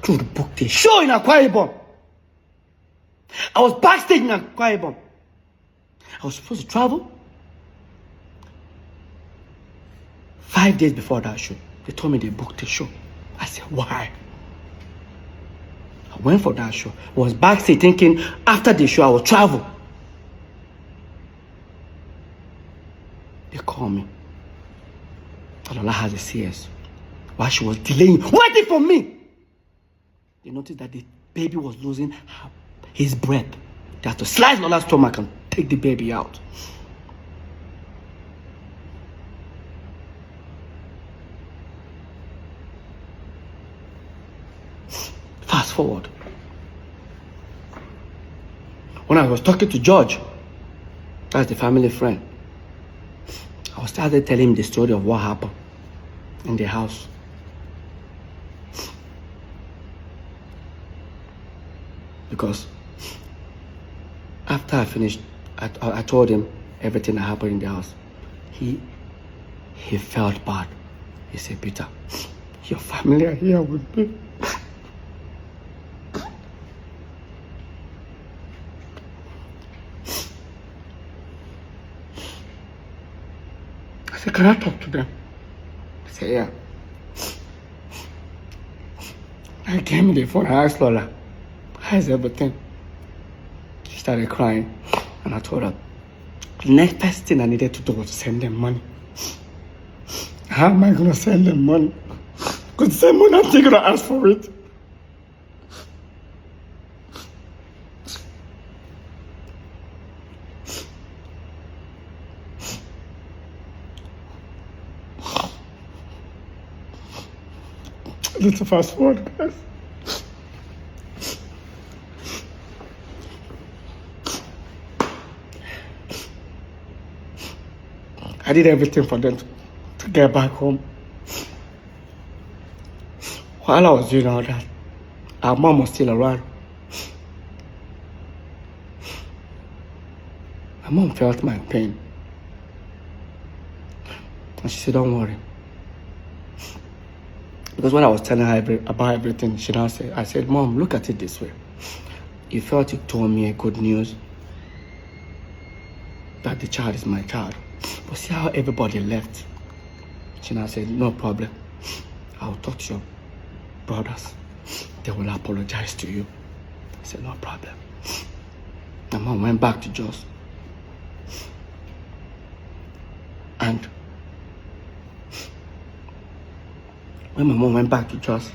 Jude booked a show in Akwa Ibom. I was backstage in Akwa Ibom. I was supposed to travel 5 days before that show. They told me they booked a show. I said, why? I went for that show. I was backstage thinking after the show I would travel. They called me. Alola has a CS. While she was delaying, waiting for me, they noticed that the baby was losing his breath. They had to slice Lola's stomach and take the baby out. Fast forward. When I was talking to George, that's the family friend, I was started telling him the story of what happened in the house. Because after I finished, I told him everything that happened in the house. He felt bad. He said, Peter, your family are here with me. I said, can I talk to them? I said, yeah. I came in the phone, I asked Lola, how's everything? She started crying, and I told her, the next best thing I needed to do was to send them money. How am I going to send them money? Because the same money, I'm going to ask for it. Let's fast forward, guys. I did everything for them to get back home. While I was doing all that, our mom was still around. My mom felt my pain. And she said, don't worry. Because when I was telling her about everything, she now said, I said, Mom, look at it this way. You felt you told me a good news that the child is my child. But see how everybody left. She now said, no problem. I'll talk to your brothers. They will apologize to you. I said, no problem. My mom went back to Jos. And when my mom went back to Jos,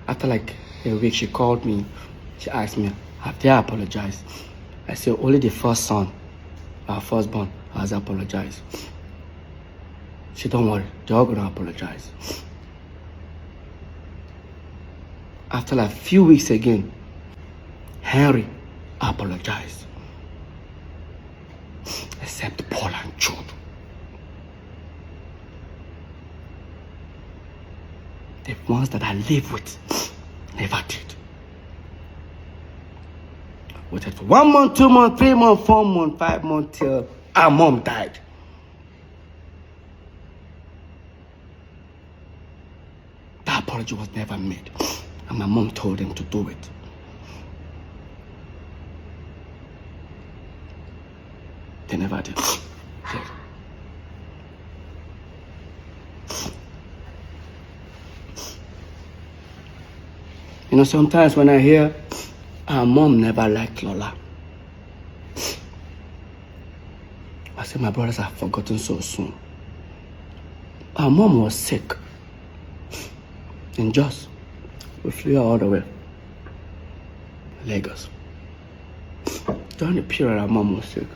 after like a week, she called me. She asked me, have they apologized? I said, only the first son, our firstborn, has apologized. She said, don't worry, they're all going to apologize. After like a few weeks again, Henry apologized. Except Paul and Jude. The ones that I live with never did. Waited for 1 month, 2 months, 3 months, 4 months, 5 months till our mom died. The apology was never made, and my mom told them to do it. They never did. You know, sometimes when I hear our mom never liked Lola, I say my brothers have forgotten so soon. Our mom was sick. In Jos, we flew her all the way Lagos. During the period our mom was sick,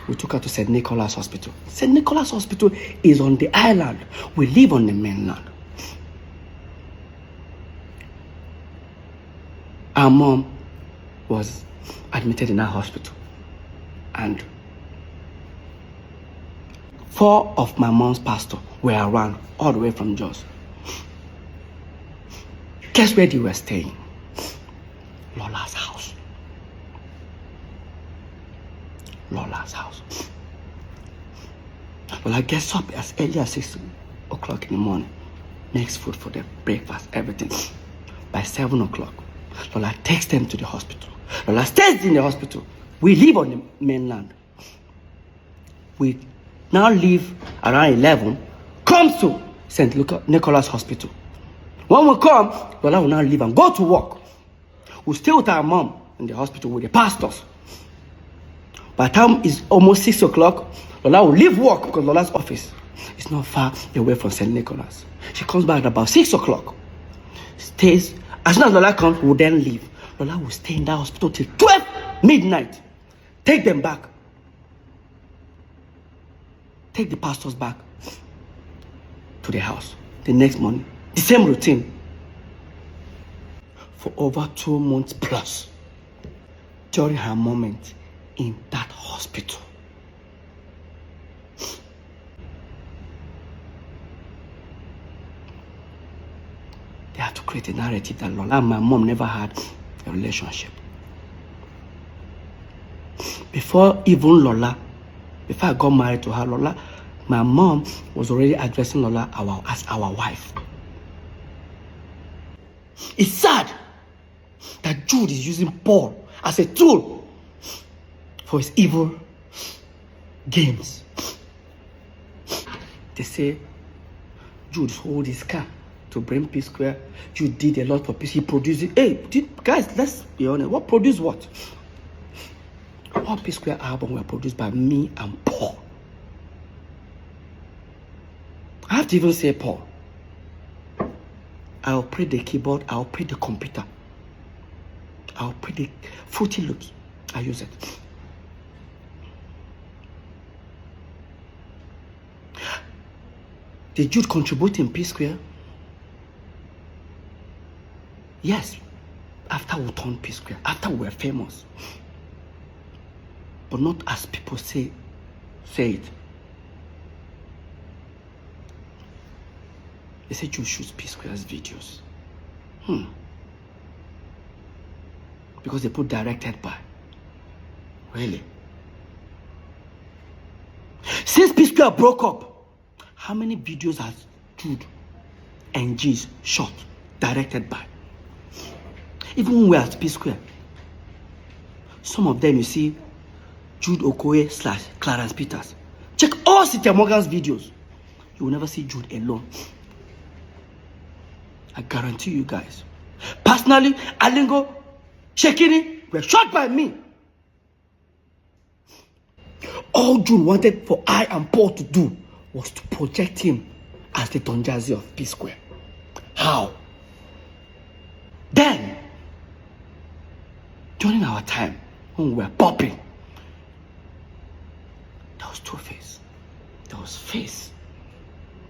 we took her to St. Nicholas Hospital. St. Nicholas Hospital is on the island. We live on the mainland. Our mom was admitted in our hospital, and 4 of my mom's pastors were around all the way from Jos. Guess where they were staying? Lola's house. Lola's house. Well, I gets up as early as 6 o'clock in the morning, makes food for them, breakfast, everything. By 7 o'clock, Lola takes them to the hospital. Lola stays in the hospital. We live on the mainland. We now leave around 11, comes to St. Nicholas Hospital. When we come, Lola will now leave and go to work. We stay with our mom in the hospital with the pastors. By the time it's almost 6 o'clock, Lola will leave work because Lola's office is not far away from St. Nicholas. She comes back at about 6 o'clock. Stays. As soon as Lola comes, we'll then leave. Lola will stay in that hospital till 12 midnight. Take them back. Take the pastors back to the house. The next morning, the same routine. For over 2 months plus, during her moment in that hospital. They have to create a narrative that Lola and my mom never had a relationship. Before even Lola, before I got married to her, Lola, my mom was already addressing Lola as our wife. It's sad that Jude is using Paul as a tool for his evil games. They say Jude sold his car to bring psquare. Jude did a lot for peace. He produced it. Hey, guys, let's be honest. What produced what? All psquare albums were produced by me and Paul. I have to even say Paul. I'll play the keyboard, I'll play the computer, I'll play the Fruity Loops. I use it. Did Jude contribute in psquare? Yes, after we turned psquare, after we were famous. But not as people say it. They say Jude shoots psquare's videos. Because they put directed by. Really? Since psquare broke up, how many videos has Jude and G's shot directed by? Even when we are at psquare, some of them you see Jude Okoye / Clarence Peters. Check all Cynthia Morgan's videos. You will never see Jude alone. I guarantee you guys. Personally, Alingo, Shekini were shot by me. All Jude wanted for I and Paul to do was to project him as the Don Jazzy of psquare. How? Then, during our time, when we were popping, there was Two-Face, there was Face,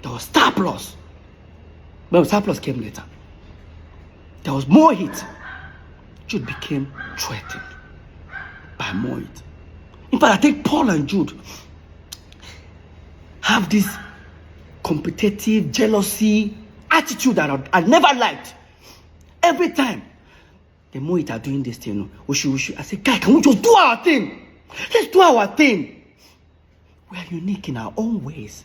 there was Star Plus. But Star Plus came later. There was more hit. Jude became threatened by more hit. In fact, I think Paul and Jude have this competitive, jealousy attitude that I never liked. Every time the more it are doing this thing, we should. I say, guy, can we just do our thing? Let's do our thing. We are unique in our own ways.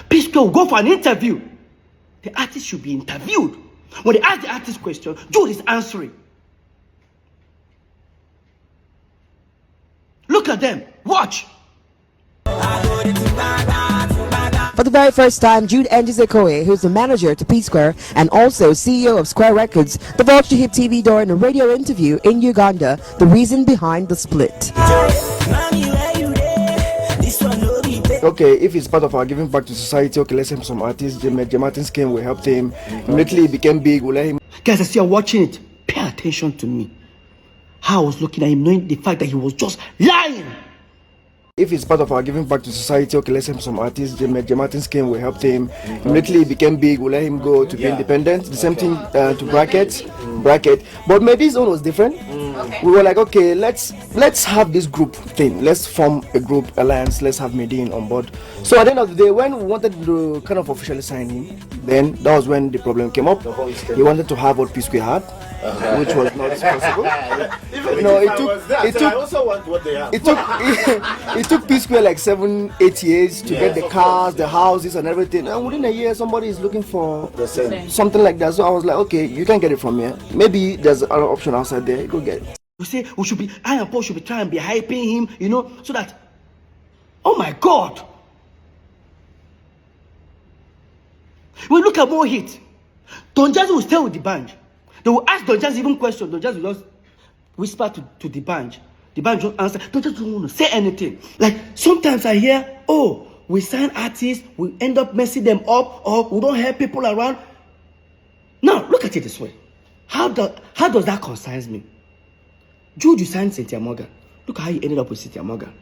Psquare will go for an interview. The artist should be interviewed. When they ask the artist question, Jude is answering. Look at them. Watch. For the very first time, Jude Okoye, who's the manager to psquare and also CEO of Square Records, divulged to Hit TV during a radio interview in Uganda the reason behind the split. Okay, if it's part of our giving back to society, okay, let's help some artists. J Martins came, we helped him. Immediately he became big, we let him. Guys, as you're watching it, pay attention to me. How I was looking at him, knowing the fact that he was just lying. If it's part of our giving back to society, okay, let's help some artists. J Martins came, we helped him. Immediately he became big, we let him go to be independent. The same thing to Bracket. But Medi's own was different. We were like, okay, let's have this group thing. Let's form a group alliance. Let's have Medine on board. So at the end of the day, when we wanted to kind of officially sign him, then that was when the problem came up. He wanted to have what psquare had. which was not possible. Even No, if it I took- was there, it I took- also want what they have. It took it took P Square like 7-8 years to get the of cars, the houses, and everything. And within a year, somebody is looking for The same. something like that. So I was like, okay, you can get it from here. Maybe there's another option outside there. Go get it. You say I and Paul should be trying and be hyping him, so that, oh my God. We look at more hit. Don Jazzy will stay with the band. They will ask Don Jazzy even questions. Don Jazzy will just whisper to the band. The band just answer. Don Jazzy don't want to say anything. Like sometimes I hear, oh, we sign artists, we end up messing them up, or we don't help people around. Now look at it this way. How does that concern me? Jude, you signed Cynthia Morgan. Look how you ended up with Cynthia Morgan.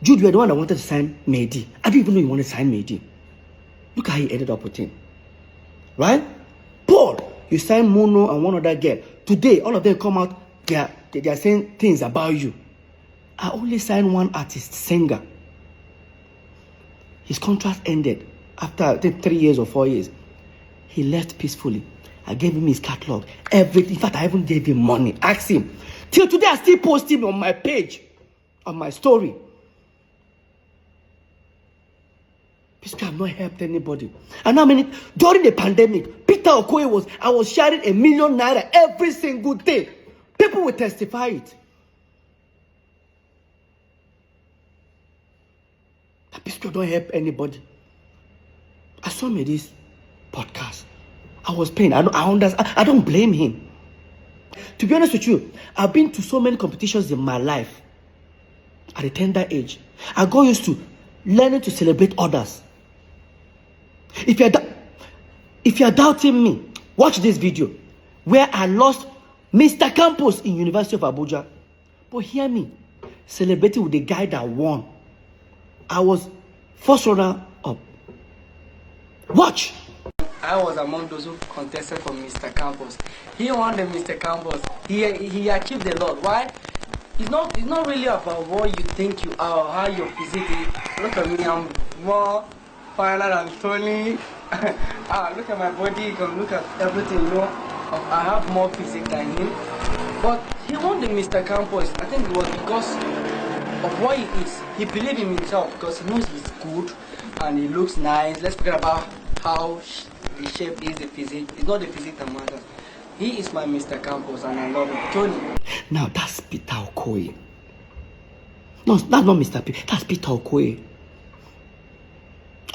Jude, you were the one that wanted to sign Mehdi. I didn't even know you wanted to sign Mehdi. Look how you ended up with him. Right? Paul, you signed Mono and one other girl. Today, all of them come out, they are saying things about you. I only signed one artist, singer. His contract ended after, I think, 3 years or 4 years. He left peacefully. I gave him his catalog, everything. In fact, I even gave him money. Ask him. Till today, I still post him on my page, on my story. Peacefully, I've not helped anybody. And during the pandemic, Peter Okoye I was sharing ₦1 million every single day. People will testify it. That Peacefully don't help anybody. I saw me this podcast. I was paying. I understand. I don't blame him. To be honest with you, I've been to so many competitions in my life at a tender age. I got used to learning to celebrate others. If you're doubting me, watch this video where I lost Mr. Campos in University of Abuja. But hear me, celebrating with the guy that won. I was first runner up. Watch. I was among those who contested for Mr. Campos. He won the Mr. Campos. He achieved a lot. Why? It's not really about what you think you are or how your physique is. Look at me, I'm more finer than Tony. Look at my body, you can look at everything, I have more physique than him. But he won the Mr. Campos. I think it was because of what he is. He believed in himself because he knows he's good and he looks nice. Let's forget about how the shape is, the physique. It's not the physique that matters. He is my Mr. Campos and I love him. Tony. Now that's Peter Okoye. No, that's not Mr. P. That's Peter Okoye.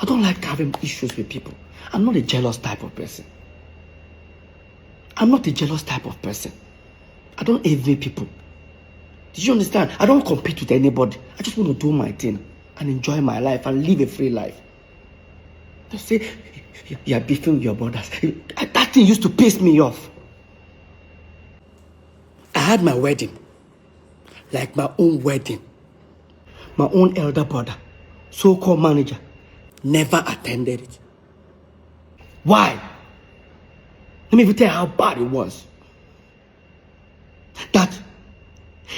I don't like having issues with people. I'm not a jealous type of person. I'm not a jealous type of person. I don't envy people. Did you understand? I don't compete with anybody. I just want to do my thing and enjoy my life and live a free life. They say, you're beefing with your brothers. That thing used to piss me off. I had my wedding. Like my own wedding. My own elder brother, so-called manager, never attended it. Why? Let me even tell you how bad it was. That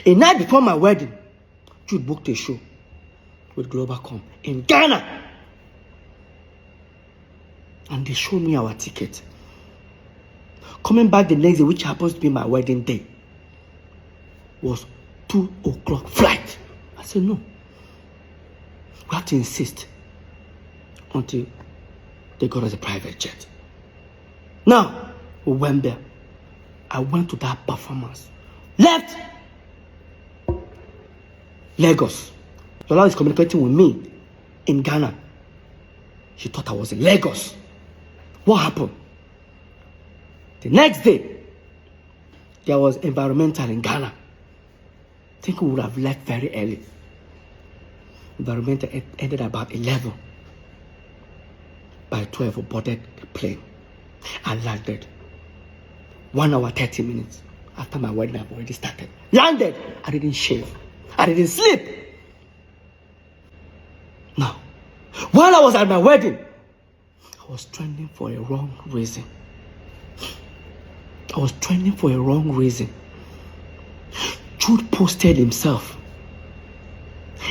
a night before my wedding, Jude booked a show with Globalcom in Ghana. And they showed me our ticket. Coming back the next day, which happens to be my wedding day, was 2 o'clock flight. I said, no. We have to insist until they got us a private jet. Now, we went there. I went to that performance. Left Lagos. Lola is communicating with me in Ghana. She thought I was in Lagos. What happened? The next day, there was environmental in Ghana. I think we would have left very early. Environmental ended about 11. By 12, we boarded the plane. I landed. 1 hour, 30 minutes after my wedding, I've already started. Landed. I didn't shave. I didn't sleep. Now, while I was at my wedding, I was trending for a wrong reason. I was trending for a wrong reason. Jude posted himself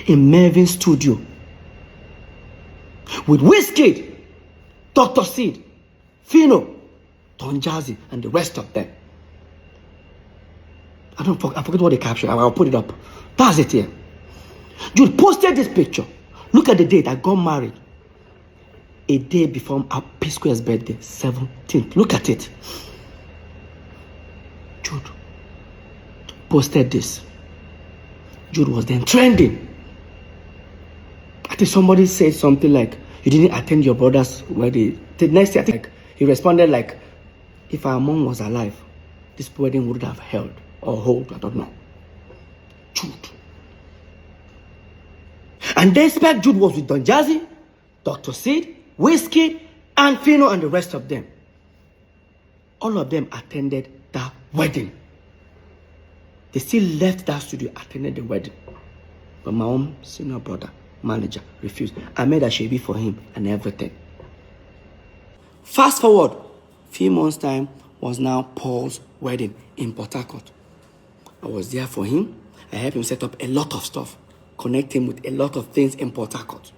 in Mervin's studio with Wizkid, Dr. Seed, Fino, Don Jazzy, and the rest of them. I forget what they captured. I'll put it up. That's it here. Jude posted this picture. Look at the date. I got married a day before our psquare's birthday, 17th. Look at it. Jude posted this. Jude was then trending. I think somebody said something like, you didn't attend your brother's wedding. The next day, I think he responded like, if our mom was alive, this wedding would have held or hold, I don't know. Jude. And despite Jude was with Don Jazzy, Dr. Sid, Whiskey, and Fino and the rest of them, all of them attended that wedding. They still left that studio, attended the wedding. But my own senior brother, manager, refused. I made a shebi for him and everything. Fast forward, few months' time was now Paul's wedding in Port Harcourt. I was there for him. I helped him set up a lot of stuff, connect him with a lot of things in Port Harcourt.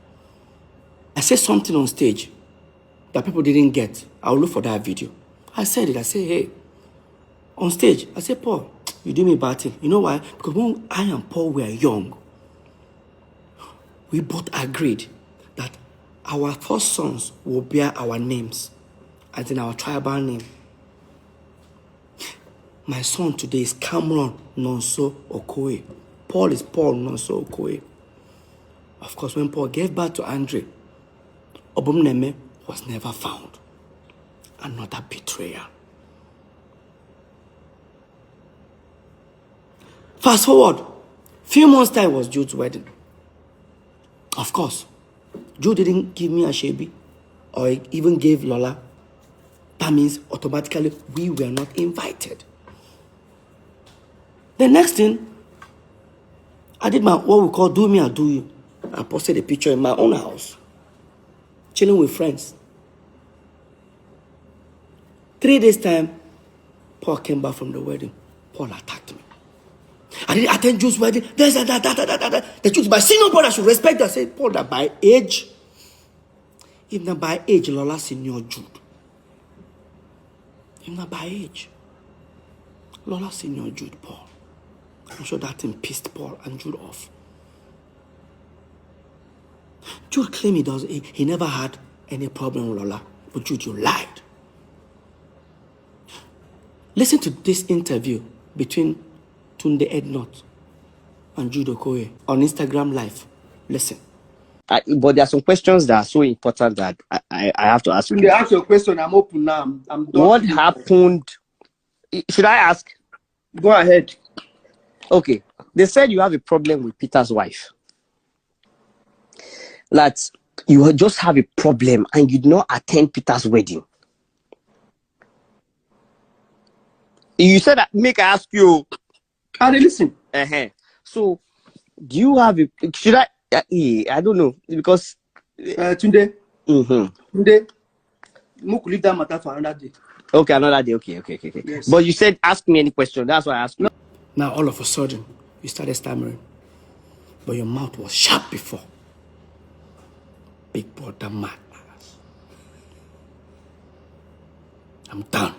I said something on stage that people didn't get. I'll look for that video. I said it. I said, hey, on stage, I said, Paul, you do me bad thing. You know why? Because when I and Paul were young, we both agreed that our first sons will bear our names, as in our tribal name. My son today is Cameron Nonso Okoye. Paul is Paul Nonso Okoye. Of course, when Paul gave birth to Andre, Obumneme was never found. Another betrayal. Fast forward, few months' time was Jude's wedding. Of course, Jude didn't give me a shebi or even gave Lola. That means automatically we were not invited. The next thing, I did what we call do me or do you. I posted a picture in my own house, chilling with friends. 3 days time, Paul came back from the wedding. Paul attacked me. I didn't attend Jude's wedding. The truth, my senior brother should respect that. I said, Paul, that by age, if not by age, Lola senior Jude. If not by age, Lola senior Jude, Paul. I'm sure that thing pissed Paul and Jude off. Jude claimed he never had any problem with Lola. But Jude, you lied. Listen to this interview between Tunde Ednot and Jude Okoye on Instagram Live. Listen. But there are some questions that are so important that I have to ask you. Tunde, ask your question. I'm open now. I'm done. What happened? Should I ask? Go ahead. Okay. They said you have a problem with Peter's wife. That you just have a problem and you did not attend Peter's wedding. You said that, make I ask you. How they listen? So, do you have a, should I don't know, because Tunde. Tunde, Moku leave that matter for another day. Okay, another day. Okay. Yes. But you said ask me any question. That's why I asked you. Now all of a sudden, you started stammering. But your mouth was sharp before. Big brother madness. I'm done.